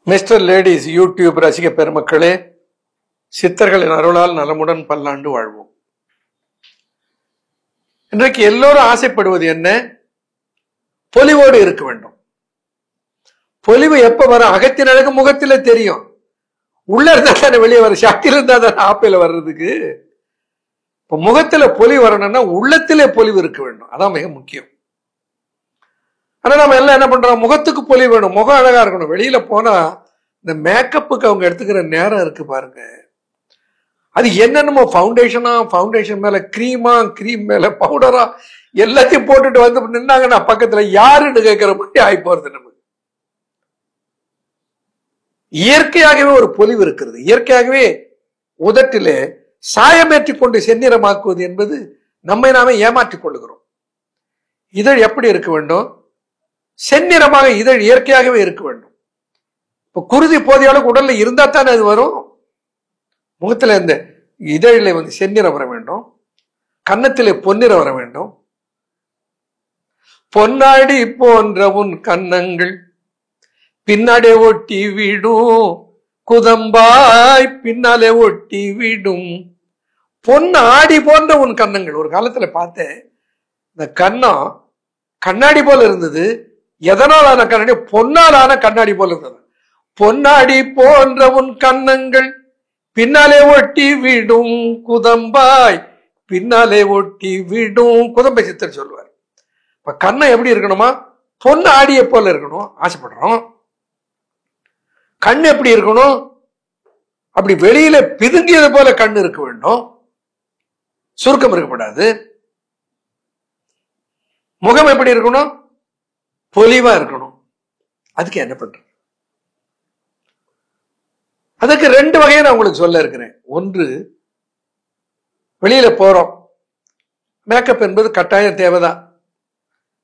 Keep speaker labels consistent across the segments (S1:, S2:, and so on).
S1: Mister ladies YouTube ரசிக பெருமக்களே, சித்தர்களின் அருளால் நலமுடன் பல்லாண்டு வாழ்வோம். இன்றைக்கு எல்லோரும் ஆசைப்படுவது என்ன? பொலிவோடு இருக்க வேண்டும். பொலிவு எப்ப வரும்? அகத்தின் அழகு முகத்தில தெரியும். உள்ள இருந்தா தானே வெளியே வரும். சக்தியில இருந்தா தானே ஆப்பையில வர்றதுக்கு. இப்ப முகத்துல பொலிவு வரணும்னா உள்ளத்திலே பொலிவு இருக்க வேண்டும். அதான் மிக முக்கியம். ஆனா நம்ம எல்லாம் என்ன பண்றோம்? முகத்துக்கு பொலிவு வேணும், முகம் அழகா இருக்கணும். வெளியில போனா இந்த மேக்கப்புக்கு அவங்க எடுத்துக்கிற நேரம் இருக்கு பாருங்க. அது என்னென்னமோ ஃபவுண்டேஷன் மேல கிரீமா, கிரீம் மேல பவுடரா எல்லாத்தையும் போட்டுட்டு வந்து நின்னாங்கன்னா பக்கத்துல யாருன்னு கேட்கிற மாதிரி ஆகி போறது. நமக்கு இயற்கையாகவே ஒரு பொலிவு இருக்கிறது. இயற்கையாகவே உதட்டிலே சாயமேற்றிக் கொண்டு செந்நிறமாக்குவது என்பது நம்மை நாமே ஏமாற்றிக் கொள்ளுகிறோம். இதழ் எப்படி இருக்க வேண்டும்? செந்நிறமாக இதழ் இயற்கையாகவே இருக்க வேண்டும். இப்ப குருதி போதிய அளவுக்கு உடல்ல இருந்தா தானே அது வரும். முகத்துல இந்த இதழில செந்நிறம் வர வேண்டும், கன்னத்திலே பொன்னிறம் வர வேண்டும். பொன்னாடி போன்ற உன் கன்னங்கள் பின்னாலே ஒட்டி விடும், குதம்பாய் பின்னாலே ஒட்டி விடும். பொன்னாடி போன்ற உன் கன்னங்கள். ஒரு காலத்துல பார்த்தேன், இந்த கன்னம் கண்ணாடி போல இருந்தது. எதனால் ஆன கண்ணாடி? பொன்னால் ஆன கண்ணாடி போல இருந்தது. பொன்னாடி போன்ற உன் கன்னங்கள் பின்னாலே ஒட்டி விடும், குதம்பாய் பின்னாலே ஒட்டி விடும். குதம்பை சித்தர் சொல்லுவார். இப்ப கண்ணம் எப்படி இருக்கணுமா? பொன் ஆடிய போல இருக்கணும். ஆசைப்படுறோம். கண் எப்படி இருக்கணும்? அப்படி வெளியில பிதுங்கியது போல கண் இருக்க வேண்டும். சுருக்கம் இருக்கக்கூடாது. முகம் எப்படி இருக்கணும்? பொலிவா இருக்கணும். அதுக்கு என்ன பண்றது? அதுக்கு ரெண்டு வகையை நான் உங்களுக்கு சொல்ல இருக்கிறேன். ஒன்று, வெளியில போறோம், மேக்கப் என்பது கட்டாயம் தேவைதான்.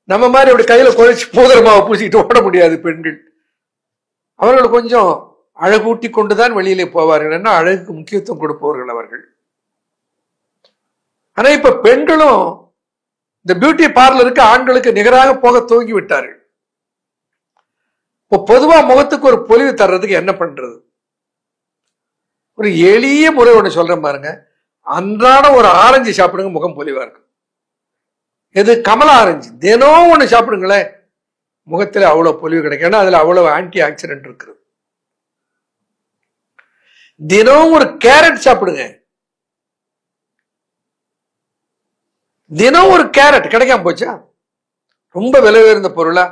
S1: நம்ம மாதிரி அப்படி கையில குழைச்சி பூதரமாவை பூசிக்கிட்டு ஓட முடியாது பெண்கள். அவர்கள் கொஞ்சம் அழகூட்டி கொண்டுதான் வெளியிலே போவார்கள். என்ன அழகுக்கு முக்கியத்துவம் கொடுப்பவர்கள் அவர்கள். ஆனா இப்ப பெண்களும் இந்த பியூட்டி பார்லருக்கு ஆண்களுக்கு நிகராக போக துவங்கி விட்டார்கள். இப்போ பொதுவா முகத்துக்கு ஒரு பொலிவு தர்றதுக்கு என்ன பண்றது? ஒரு எளிய முறை ஒண்ணு சொல்றேன் பாருங்க. அன்றாட ஒரு ஆரஞ்சு சாப்பிடுங்க, முகம் பொலிவா இருக்கும். எது? கமலா ஆரஞ்சு. தினம் ஒண்ணு சாப்பிடுங்களேன், முகத்துல அவ்வளவு பொலிவு கிடைக்கும். ஏன்னா அதுல அவ்வளவு ஆன்டி ஆக்சிடென்ட் இருக்குது. தினம் ஒரு கேரட் சாப்பிடுங்க. தினம் ஒரு கேரட் கிடைக்காம போச்சா? ரொம்ப விலை உயர்ந்த பொருளா?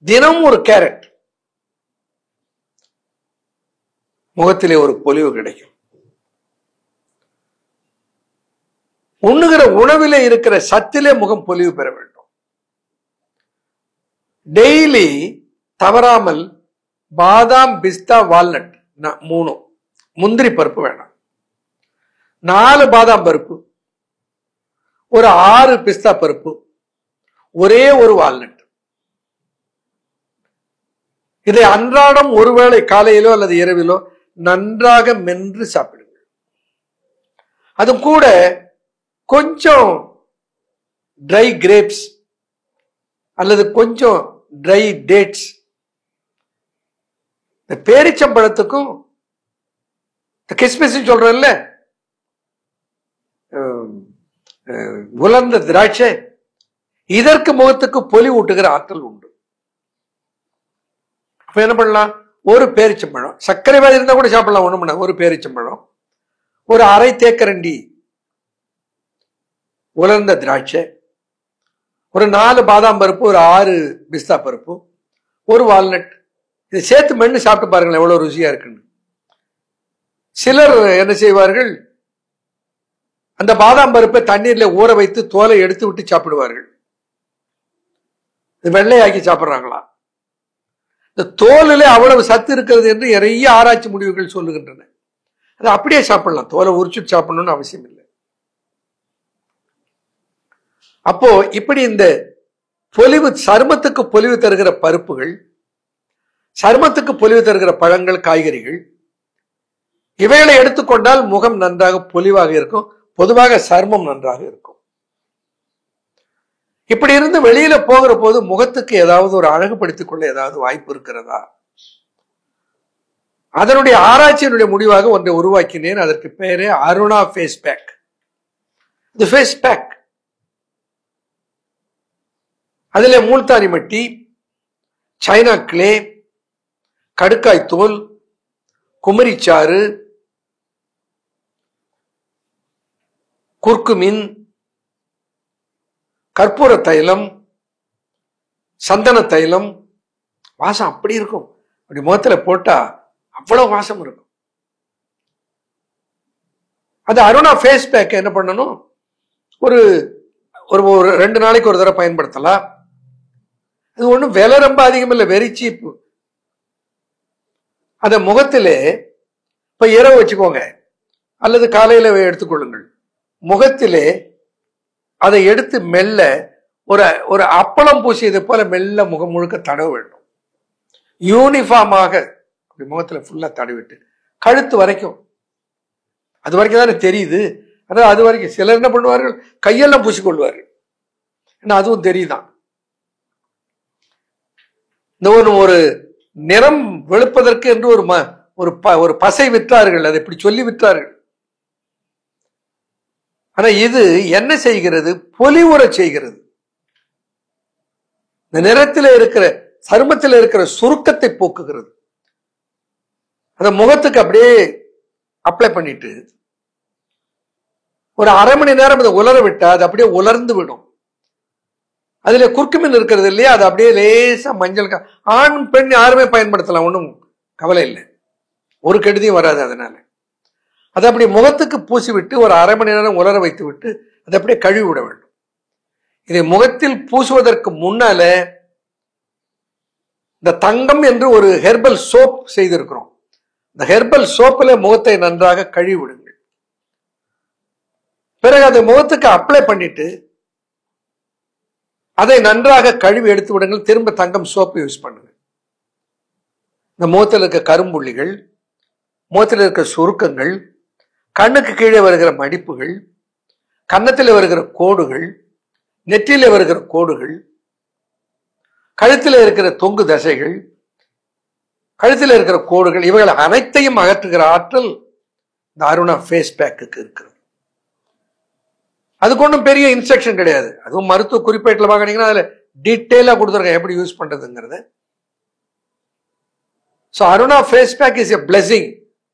S1: தினம் ஒரு கேரட், முகத்திலே ஒரு பொலிவு கிடைக்கும். உண்ணுகிற உணவிலே இருக்கிற சத்திலே முகம் பொலிவு பெற வேண்டும். டெய்லி தவறாமல் பாதாம், பிஸ்தா, வால்நட் 3, முந்திரி பருப்பு வேணாம், 4 பாதாம் பருப்பு, ஒரு 6 பிஸ்தா பருப்பு, ஒரே ஒரு வால்நட். இதை அன்றாடம் ஒருவேளை காலையிலோ அல்லது இரவிலோ நன்றாக மென்று சாப்பிடுங்கள். அது கூட கொஞ்சம் ட்ரை கிரேப்ஸ் அல்லது கொஞ்சம் ட்ரை டேட்ஸ். இந்த பேரிச்சம்பழத்துக்கும் கிஸ்மிஸ் சொல்றேன்ல, உலர்ந்த திராட்சை, இதற்கு முகத்துக்கு பொலி ஊட்டுகிற ஆற்றல் உண்டு. அப்ப என்ன பண்ணலாம்? ஒரு பேரிச்சம்பழம், சர்க்கரை வியாதி இருந்தா கூட சாப்பிடலாம், ஒண்ணும் பண்ண. ஒரு பேரிச்சம்பழம், ஒரு அரை தேக்கரண்டி உலர்ந்த திராட்சை, ஒரு 4 பாதாம் பருப்பு, ஒரு 6 பிஸ்தா பருப்பு, ஒரு வால்நட். இதை சேர்த்து மென்னு சாப்பிட்டு பாருங்களேன் எவ்வளவு ருசியா இருக்குன்னு. சிலர் என்ன செய்வார்கள்? அந்த பாதாம் பருப்பை தண்ணீர்ல ஊற வைத்து தோலை எடுத்து விட்டு சாப்பிடுவார்கள். வெள்ளையாக்கி சாப்பிடுறாங்களா? இந்த தோலிலே அவ்வளவு சத்து இருக்கிறது என்று நிறைய ஆராய்ச்சி முடிவுகள் சொல்லுகின்றன. அதை அப்படியே சாப்பிடலாம், தோலை உரிச்சு சாப்பிடணும்னு அவசியம் இல்லை. அப்போ இப்படி இந்த பொலிவு, சருமத்துக்கு பொலிவு தருகிற பருப்புகள், சருமத்துக்கு பொலிவு தருகிற பழங்கள், காய்கறிகள், இவைகளை எடுத்துக்கொண்டால் முகம் நன்றாக பொலிவாக இருக்கும். பொதுவாக சருமம் நன்றாக இருக்கும். இப்படி இருந்து வெளியில போகிற போது முகத்துக்கு ஏதாவது ஒரு அழகுபடுத்திக் கொள்ள ஏதாவது வாய்ப்பு இருக்கிறதா? அதனுடைய ஆராய்ச்சியினுடைய முடிவாக ஒன்றை உருவாக்கினேன். அதற்கு பெயரே அருணா ஃபேஸ் பேக். இது ஃபேஸ் பேக். அதில் மூல்தானி மட்டி, சைனா கிளே, கடுக்காய் தோல், குமரிச்சாறு, குர்குமின், கற்பூர தைலம், சந்தன தைலம். வாசம் அப்படி இருக்கும். அப்படி முகத்துல போட்டா அவ்வளவு வாசம் இருக்கும். அது அருணா ஃபேஸ் பேக் என்ன பண்ணணும், ஒரு ஒரு 2 நாளைக்கு ஒரு தடவை பயன்படுத்தலாம். அது ஒன்றும் விலை ரொம்ப அதிகம் இல்லை, வெரி சீப். அத முகத்திலே இப்ப இரவு வச்சுக்கோங்க அல்லது காலையில எடுத்துக்கொள்ளுங்கள். முகத்திலே அதை எடுத்து மெல்ல ஒரு அப்பளம் பூசியது போல மெல்ல முகம் முழுக்க தடவ வேண்டும். யூனிஃபார்மாக அப்படி முகத்துல ஃபுல்லா தடவிட்டு கழுத்து வரைக்கும், அது வரைக்கும் தானே தெரியுது. அதாவது அது வரைக்கும் சிலர் என்ன பண்ணுவார்கள், கையெல்லாம் பூசிக்கொள்வார்கள். ஏன்னா அதுவும் தெரியுதான். இந்த ஒரு நிறம் வெளுப்பதற்கு என்று ஒரு பசை விற்றார்கள், அதை இப்படி சொல்லி விற்றார்கள். ஆனா இது என்ன செய்கிறது, பொலிவுற செய்கிறது. இந்த நிறத்தில் இருக்கிற சருமத்தில் இருக்கிற சுருக்கத்தை போக்குகிறது. அந்த முகத்துக்கு அப்படியே அப்ளை பண்ணிட்டு ஒரு அரை மணி நேரம் அதை உலர விட்டா அது அப்படியே உலர்ந்து விடும். அதுல குர்குமின் இருக்கிறது இல்லையா, அது அப்படியே லேசா மஞ்சள். ஆண் பெண் யாருமே பயன்படுத்தலாம், ஒன்றும் கவலை இல்லை, ஒரு கெடுதியும் வராது. அதனால அதை அப்படி முகத்துக்கு பூசி விட்டு ஒரு அரை மணி நேரம் உலர வைத்து விட்டு அதை அப்படியே கழுவி விட வேண்டும். இதை முகத்தில் பூசுவதற்கு முன்னால இந்த தங்கம் என்று ஒரு ஹெர்பல் சோப் செய்திருக்கிறோம். இந்த ஹெர்பல் சோப்பில் முகத்தை நன்றாக கழுவி விடுங்கள். பிறகு அதை முகத்துக்கு அப்ளை பண்ணிட்டு அதை நன்றாக கழுவி எடுத்து விடுங்கள். திரும்ப தங்கம் சோப்பு யூஸ் பண்ணுங்க. இந்த முகத்தில் இருக்க கரும்புள்ளிகள், முகத்தில் இருக்க சுருக்கங்கள், கண்ணுக்கு கீழே வருகிற மடிப்புகள், கன்னத்தில் வருகிற கோடுகள், நெற்றியில வருகிற கோடுகள், கழுத்தில் இருக்கிற தொங்கு தசைகள், கழுத்தில் இருக்கிற கோடுகள், இவைகள் அனைத்தையும் அகற்றுகிற ஆற்றல் இந்த அருணா ஃபேஸ் பேக்கு இருக்கிறது. அதுக்கு ஒன்றும் பெரிய இன்ஸ்ட்ரக்ஷன் கிடையாது. அதுவும் மருத்துவ குறிப்பேட்டில் வாங்கினீங்கன்னா அதுல டீட்டெயிலா கொடுத்துருக்கேன் எப்படி யூஸ் பண்றதுங்கிறது. So Aruna face pack is a blessing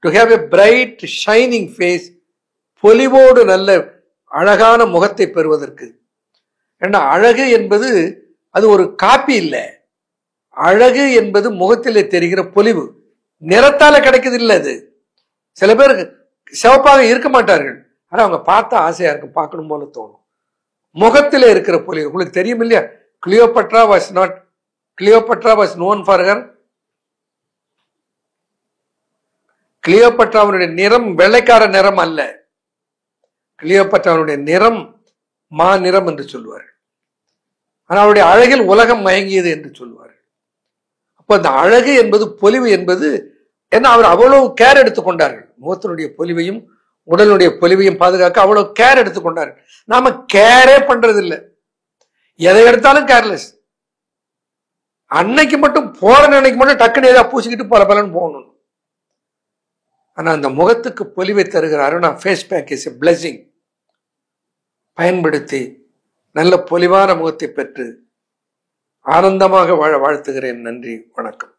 S1: to have a bright shining face. பொலிவோடு நல்ல அழகான முகத்தை பெறுவதற்கு. ஏன்னா அழகு என்பது அது ஒரு காப்பி இல்லை. அழகு என்பது முகத்திலே தெரிகிற பொலிவு, நிறத்தால கிடைக்குது இல்லை. அது சில பேர் சிவப்பாக இருக்க மாட்டார்கள், ஆனா அவங்க பார்த்தா ஆசையா இருக்கும், பார்க்கணும் போல தோணும். முகத்திலே இருக்கிற பொலிவு உங்களுக்கு தெரியும் இல்லையா. Cleopatra was known for her. கிளியோபட்ராவுடைய நிறம் வெள்ளைக்கார நிறம் அல்ல. கிளியோபட்ராவுடைய நிறம் மா நிறம் என்று சொல்லுவார்கள். ஆனால் அவருடைய அழகில் உலகம் மயங்கியது என்று சொல்லுவார்கள். அப்போ அந்த அழகு என்பது, பொலிவு என்பது என்ன, அவர் அவ்வளவு கேர் எடுத்துக்கொண்டார்கள். முகத்தினுடைய பொலிவையும் உடலுடைய பொலிவையும் பாதுகாக்க அவ்வளவு கேர் எடுத்துக்கொண்டார்கள். நாம கேரே பண்றது இல்லை, எதை எடுத்தாலும் கேர்லெஸ். அன்னைக்கு மட்டும் போற அன்னைக்கு மட்டும் டக்குன்னு ஏதாவது பூசிக்கிட்டு பல பலன்னு போகணும். ஆனா அந்த முகத்துக்கு பொலிவை தருகிற Aruna face pack is a blessing. பயன்படுத்தி நல்ல பொலிவான முகத்தை பெற்று ஆனந்தமாக வாழ வாழ்த்துகிறேன். நன்றி, வணக்கம்.